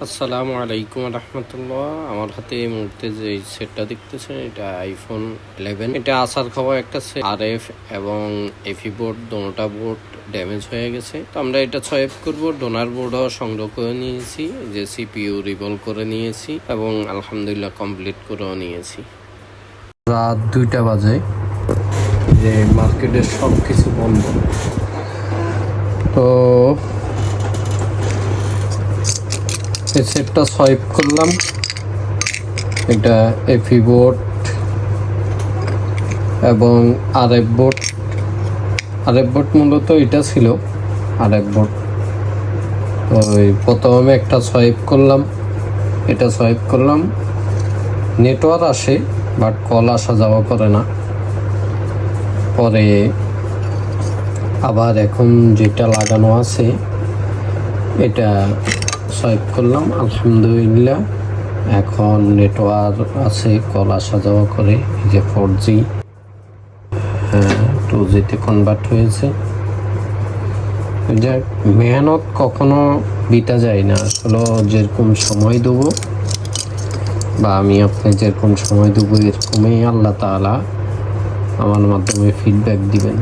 আসসালামু আলাইকুম রহমতুল্লাহ। আমার হাতে এই মুহূর্তে যে সেটটা দেখতেছেন এটা আইফোন 11। এটা আসার খবর একটা RF এবং এফি বোর্ড দুটোটা বোর্ড ড্যামেজ হয়ে গেছে। তো আমরা এটা সোয়েপ করব। ডোনার বোর্ডও সংগ্রহ করে নিয়েছি, যে CPU রিভলভ করে নিয়েছি এবং আলহামদুলিল্লাহ কমপ্লিট করেও নিয়েছি। রাত 2টা বাজে, যে মার্কেটের সব কিছু বন্ধ। তো এই সেটটা সোয়াইপ করলাম। এটা এফি বোর্ড এবং RF বোর্ড। RF বোর্ড মূলত এটা ছিল RF বোর্ড। ওই প্রথমে একটা সোয়াইপ করলাম, এটা সোয়াইপ করলাম, নেটওয়ার্ক আসে বাট কল আসা যাওয়া করে না। পরে আবার এখন যেটা লাগানো আছে এটা সোয়াইপ করলাম, আলহামদুলিল্লাহ এখন নেটওয়ার্ক আছে, কল আসা যাওয়া করে। এই যে 4G 2G-তে কনভার্ট হয়েছে। যাক, মেহনত কখনো বিটা যায় না। আসলে যেরকম সময় দেবো বা আমি আপনি যেরকম সময় দেবো এরকমই আল্লাহ তাআলা আমার মাধ্যমে ফিডব্যাক দিবেন।